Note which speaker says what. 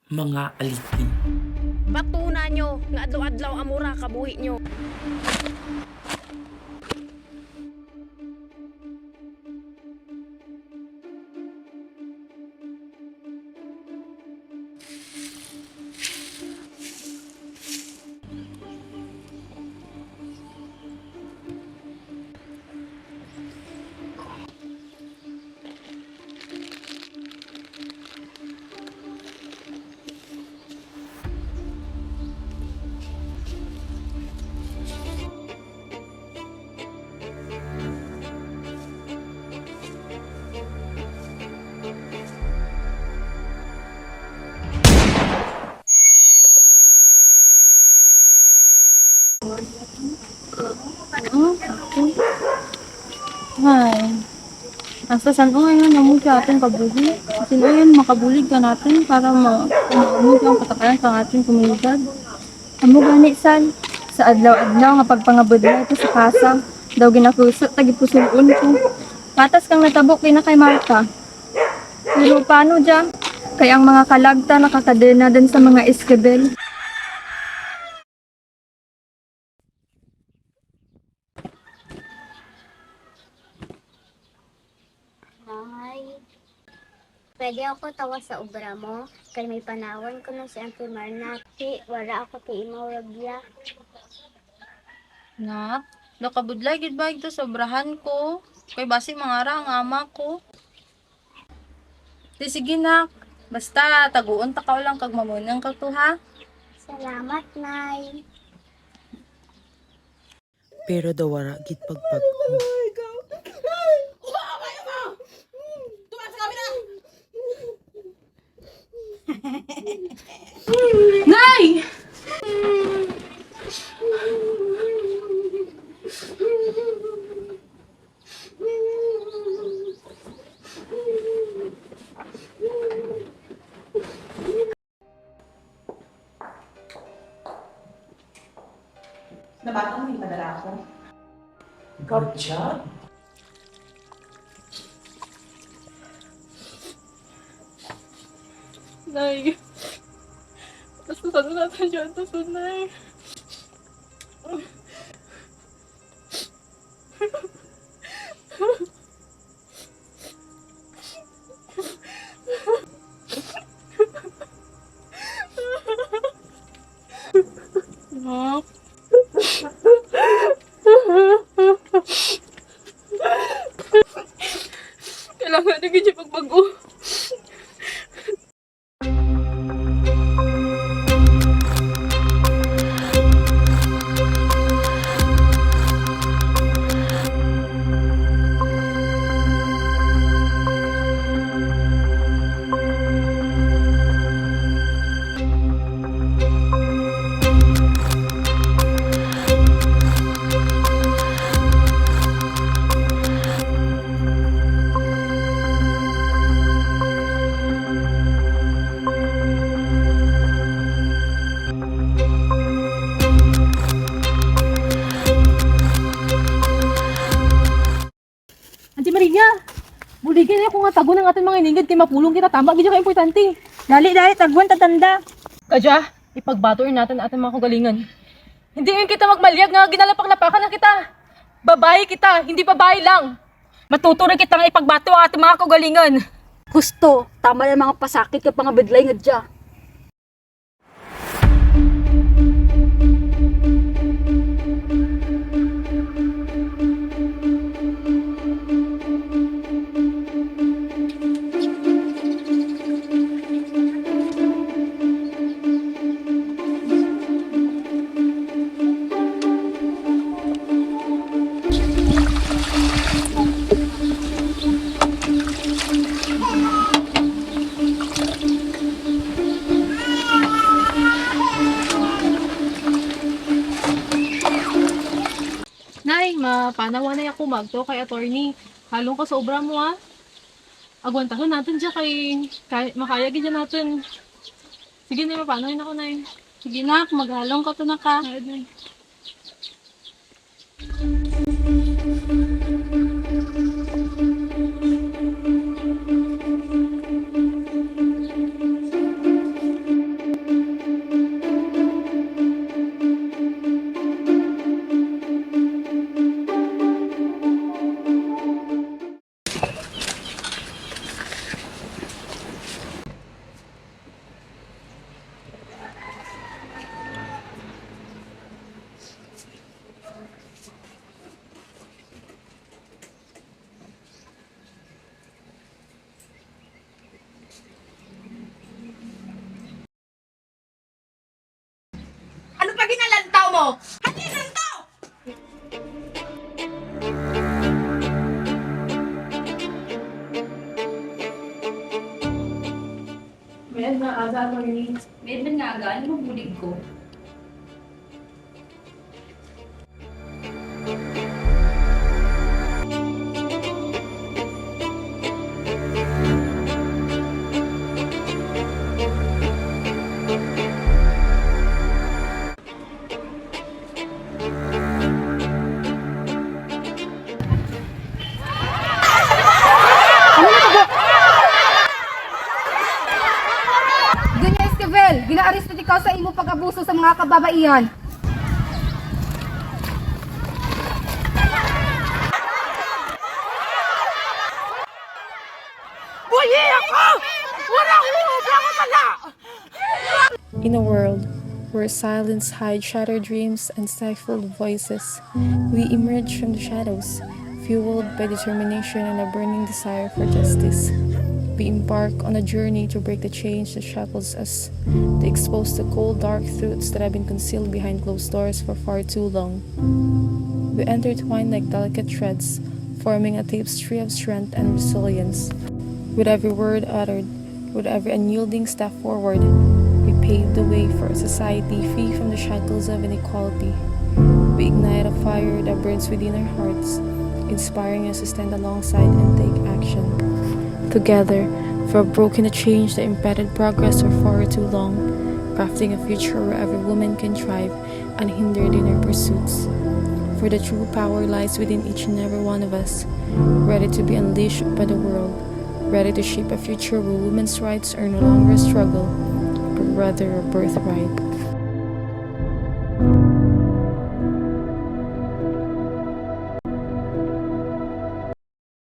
Speaker 1: mga alipin.
Speaker 2: Batuna nyo nga adlaw-adlaw amura kabuhi nyo.
Speaker 3: Ay, nasa saan ko ngayon namun sa ating kabulig. Kasi ngayon makabulig ka natin para maamig ang patakaran sa ating komunidad. Amo gani san, sa adlaw-adlaw nga pagpangabudla ito sa kasa, daw ginakusot tagipusulon ko. Patas kang natabok din na kay Marta. Pero paano dyan? Kaya ang mga kalagta nakakadena din sa mga eskebel.
Speaker 4: Ay, pwede ako tawa sa obra mo. Kay may panawan ko na si Auntie Marna. Wala ako ti imaw ragya.
Speaker 3: Nak, nakabudlay gid ba ito sobrahan ko? Kay basi mangara ang ama ko. Di sige nak, basta taguon ta ka lang kag mamunang ka to ha.
Speaker 4: Salamat, Nay.
Speaker 1: Pero dawara gid pagpagko.
Speaker 3: Nay!
Speaker 5: Nabatang mo yung padala ko.
Speaker 1: Gotcha?
Speaker 3: Nay, basta saan natin dyan to Nay? Nak. Kailangan na ganyan pagbago. Auntie Maria, buligin niya kung nga tago ng ating mga iningid kay mapulong kita tama gid ka importante. Dali tagwan tatanda. Kadya, ipagbator natin ating mga kagalingan. Hindi ngayon kita magmalyag nga ginalapak-lapakan na kita. Babae kita, hindi babae lang. Matutuloy kita nga ipagbato ang ating mga kagalingan.
Speaker 2: Gusto, tama na mga pasakit ka pangabudlay nga dya.
Speaker 3: Nay, mapanawa na ako magto kay attorney. Halong ka sa obra mo ha. Agwantahon natin dyan kay makayagin dyan natin. Sige na, mapanahin ako nay. Sige na, maghalong ka to na ka. Meron nga aga, Atty. Meron nga aga, ano bang bulig ko?
Speaker 5: Dunya Esquivel, ginaaresto ikaw sa imo pag-abuso sa mga kababaihan.
Speaker 6: In a world where silence hides shattered dreams and stifled voices, we emerge from the shadows, fueled by determination and a burning desire for justice. We embark on a journey to break the chains that shackles us, to expose the cold, dark truths that have been concealed behind closed doors for far too long. We intertwine like delicate threads, forming a tapestry of strength and resilience. With every word uttered, with every unyielding step forward, we pave the way for a society free from the shackles of inequality. We ignite a fire that burns within our hearts, inspiring us to stand alongside and take action. Together, we have broken the change that impeded progress for far too long, crafting a future where every woman can thrive unhindered in her pursuits. For the true power lies within each and every one of us, ready to be unleashed by the world, ready to shape a future where women's rights are no longer a struggle, but rather a birthright.